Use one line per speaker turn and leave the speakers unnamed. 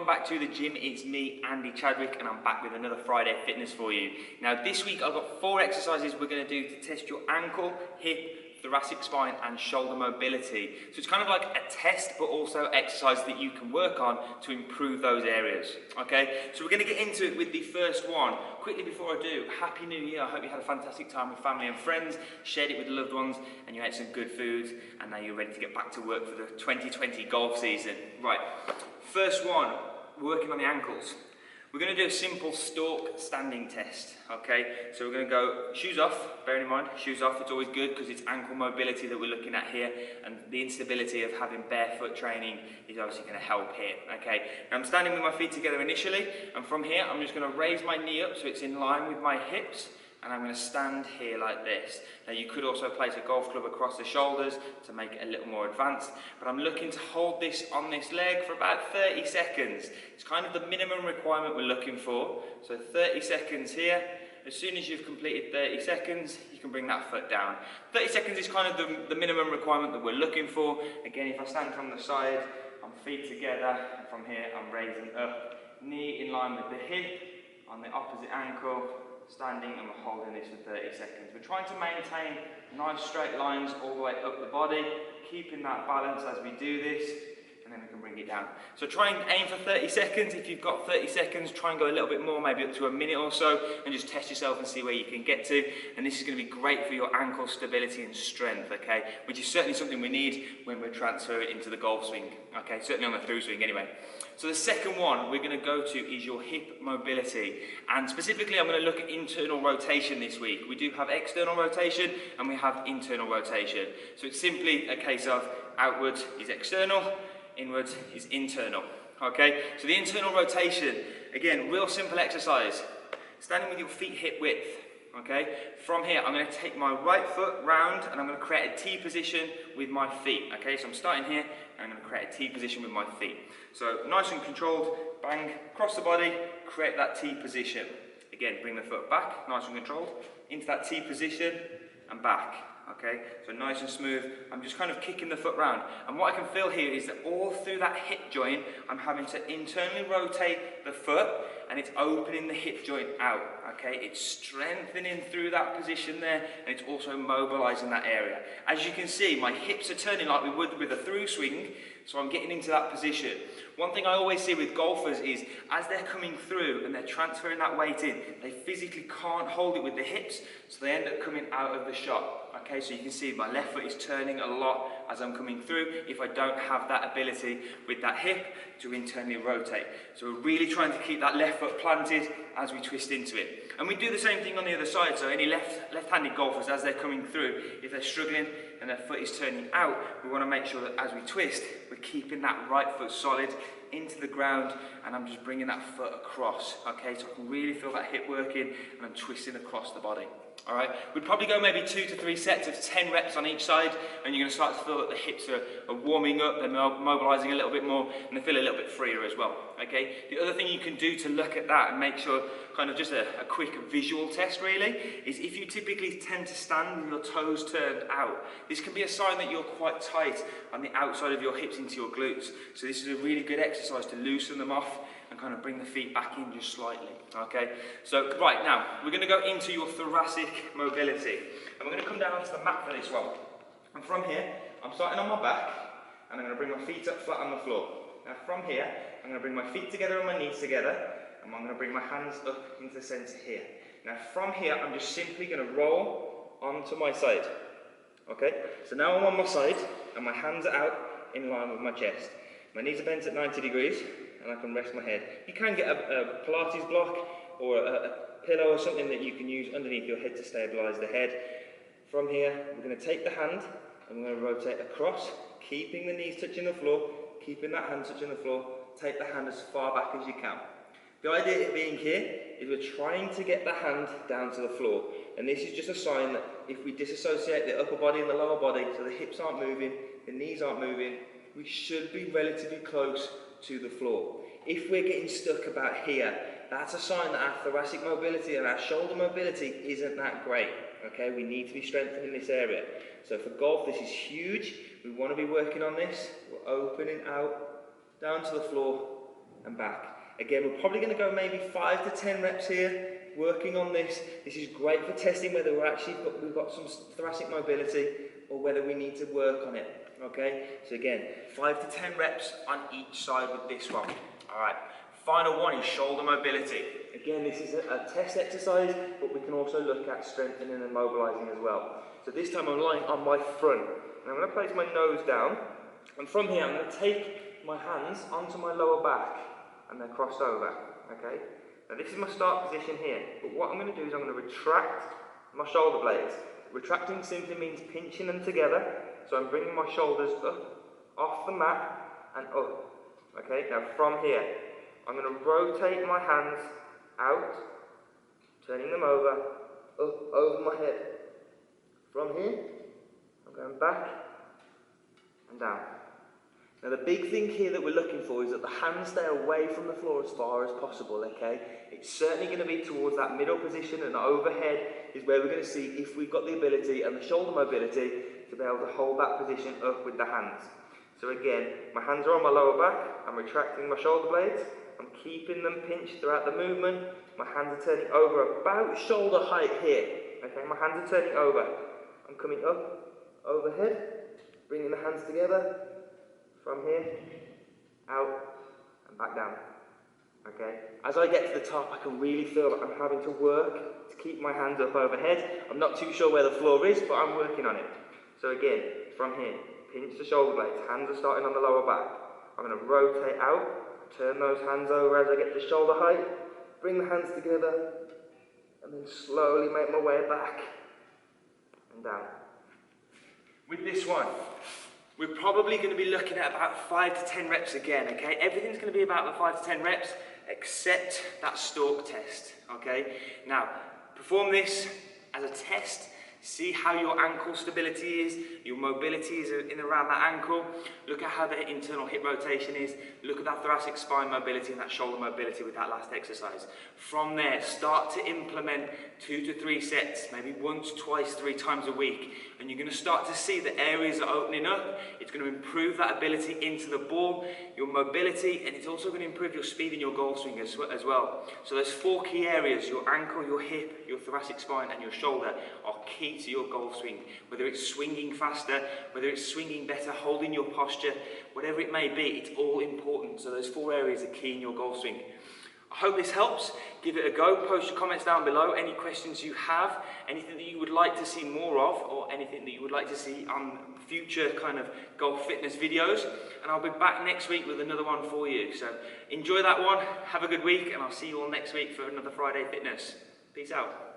welcome back to the gym. It's me, Andy Chadwick, and I'm back with another Friday Fitness for you. Now this week I've got 4 exercises we're going to do to test your ankle, hip, thoracic spine and shoulder mobility. So it's kind of like a test, but also exercise that you can work on to improve those areas. Okay, so we're going to get into it with the first one. Quickly before I do, Happy New Year. I hope you had a fantastic time with family and friends, shared it with loved ones, and you ate some good food, and now you're ready to get back to work for the 2020 golf season. Right, first one, working on the ankles. We're going to do a simple stalk standing test, okay? So we're going to go shoes off, bearing in mind, shoes off, it's always good because it's ankle mobility that we're looking at here, and the instability of having barefoot training is obviously going to help here, okay? Now I'm standing with my feet together initially, and from here I'm just going to raise my knee up so it's in line with my hips, and I'm going to stand here like this. Now you could also place a golf club across the shoulders to make it a little more advanced, but I'm looking to hold this on this leg for about 30 seconds. It's kind of the minimum requirement we're looking for. So 30 seconds here. As soon as you've completed 30 seconds, you can bring that foot down. 30 seconds is kind of the minimum requirement that we're looking for. Again, if I stand from the side, I'm feet together, and from here I'm raising up, knee in line with the hip, on the opposite ankle, standing, and we're holding this for 30 seconds. We're trying to maintain nice straight lines all the way up the body, keeping that balance as we do this, and then we can bring it down. So try and aim for 30 seconds. If you've got 30 seconds, try and go a little bit more, maybe up to a minute or so, and just test yourself and see where you can get to. And this is going to be great for your ankle stability and strength, okay? Which is certainly something we need when we're transferring into the golf swing, okay? Certainly on the through swing anyway. So the second one we're going to go to is your hip mobility. And specifically I'm going to look at internal rotation this week. We do have external rotation and we have internal rotation. So it's simply a case of outwards is external, inwards is internal, okay? So the internal rotation, again, real simple exercise. Standing with your feet hip width, okay? From here, I'm going to take my right foot round and I'm going to create a T position with my feet, okay? So I'm starting here and I'm going to create a T position with my feet. So nice and controlled, bang, across the body, create that T position. Again, bring the foot back, nice and controlled, into that T position and back. Okay, so nice and smooth. I'm just kind of kicking the foot round. And what I can feel here is that all through that hip joint, I'm having to internally rotate the foot and it's opening the hip joint out. Okay, it's strengthening through that position there and it's also mobilizing that area. As you can see, my hips are turning like we would with a through swing, so I'm getting into that position. One thing I always see with golfers is as they're coming through and they're transferring that weight in, they physically can't hold it with the hips, so they end up coming out of the shot. Okay, so you can see my left foot is turning a lot as I'm coming through if I don't have that ability with that hip to internally rotate. So we're really trying to keep that left foot planted as we twist into it. And we do the same thing on the other side, so any left-handed golfers, as they're coming through, if they're struggling and their foot is turning out, we want to make sure that as we twist, we're keeping that right foot solid into the ground, and I'm just bringing that foot across, okay, so I can really feel that hip working, and I'm twisting across the body. All right, we'd probably go maybe 2 to 3 sets of 10 reps on each side, and you're going to start to feel that the hips are warming up, they're mobilizing a little bit more, and they feel a little bit freer as well, okay? The other thing you can do to look at that and make sure, kind of just a quick visual test really, is if you typically tend to stand with your toes turned out, this can be a sign that you're quite tight on the outside of your hips into your glutes. So this is a really good exercise to loosen them off and kind of bring the feet back in just slightly, okay? So, right, now, we're going to go into your thoracic mobility. And we're going to come down onto the mat for this one. And from here, I'm starting on my back, and I'm going to bring my feet up flat on the floor. Now, from here, I'm going to bring my feet together and my knees together, and I'm going to bring my hands up into the centre here. Now, from here, I'm just simply going to roll onto my side, okay? So now I'm on my side, and my hands are out in line with my chest. My knees are bent at 90 degrees, and I can rest my head. You can get a Pilates block or a pillow or something that you can use underneath your head to stabilise the head. From here, we're going to take the hand and we're going to rotate across, keeping the knees touching the floor, keeping that hand touching the floor. Take the hand as far back as you can. The idea of being here is we're trying to get the hand down to the floor, and this is just a sign that if we disassociate the upper body and the lower body, so the hips aren't moving, the knees aren't moving, we should be relatively close to the floor. If we're getting stuck about here, that's a sign that our thoracic mobility and our shoulder mobility isn't that great. Okay, we need to be strengthening this area. So for golf, this is huge. We want to be working on this. We're opening out, down to the floor, and back. Again, we're probably going to go maybe 5 to 10 reps here, working on this. This is great for testing whether we've got some thoracic mobility or whether we need to work on it. Okay, so again, 5 to 10 reps on each side with this one. All right, final one is shoulder mobility. Again, this is a test exercise, but we can also look at strengthening and mobilizing as well. So this time I'm lying on my front, and I'm going to place my nose down, and from here I'm going to take my hands onto my lower back, and they're crossed over. Okay, now this is my start position here, but what I'm going to do is I'm going to retract my shoulder blades. Retracting simply means pinching them together. So I'm bringing my shoulders up, off the mat, and up. Okay, now from here, I'm going to rotate my hands out, turning them over, up over my head. From here, I'm going back and down. Now the big thing here that we're looking for is that the hands stay away from the floor as far as possible, okay? It's certainly going to be towards that middle position, and overhead is where we're going to see if we've got the ability and the shoulder mobility to be able to hold that position up with the hands. So again, my hands are on my lower back, I'm retracting my shoulder blades, I'm keeping them pinched throughout the movement, my hands are turning over about shoulder height here, okay? My hands are turning over. I'm coming up, overhead, bringing the hands together, from here, out, and back down. Okay? As I get to the top, I can really feel that I'm having to work to keep my hands up overhead. I'm not too sure where the floor is, but I'm working on it. So again, from here, pinch the shoulder blades, hands are starting on the lower back. I'm going to rotate out, turn those hands over as I get to shoulder height, bring the hands together, and then slowly make my way back and down. With this one, we're probably going to be looking at about 5 to 10 reps again, okay? Everything's going to be about the 5 to 10 reps, except that stalk test, okay? Now, perform this as a test. See how your ankle stability is, your mobility is in around that ankle. Look at how the internal hip rotation is. Look at that thoracic spine mobility and that shoulder mobility with that last exercise. From there, start to implement 2 to 3 sets, maybe once, twice, 3 times a week. And you're going to start to see the areas are opening up. It's going to improve that ability into the ball, your mobility, and it's also going to improve your speed in your golf swing as well. So those 4 key areas, your ankle, your hip, your thoracic spine, and your shoulder, are key to your golf swing. Whether it's swinging faster, whether it's swinging better, holding your posture, whatever it may be, it's all important. So those 4 areas are key in your golf swing. I hope this helps. Give it a go. Post your comments down below. Any questions you have, anything that you would like to see more of, or anything that you would like to see on future kind of golf fitness videos. And I'll be back next week with another one for you. So enjoy that one. Have a good week, and I'll see you all next week for another Friday Fitness. Peace out.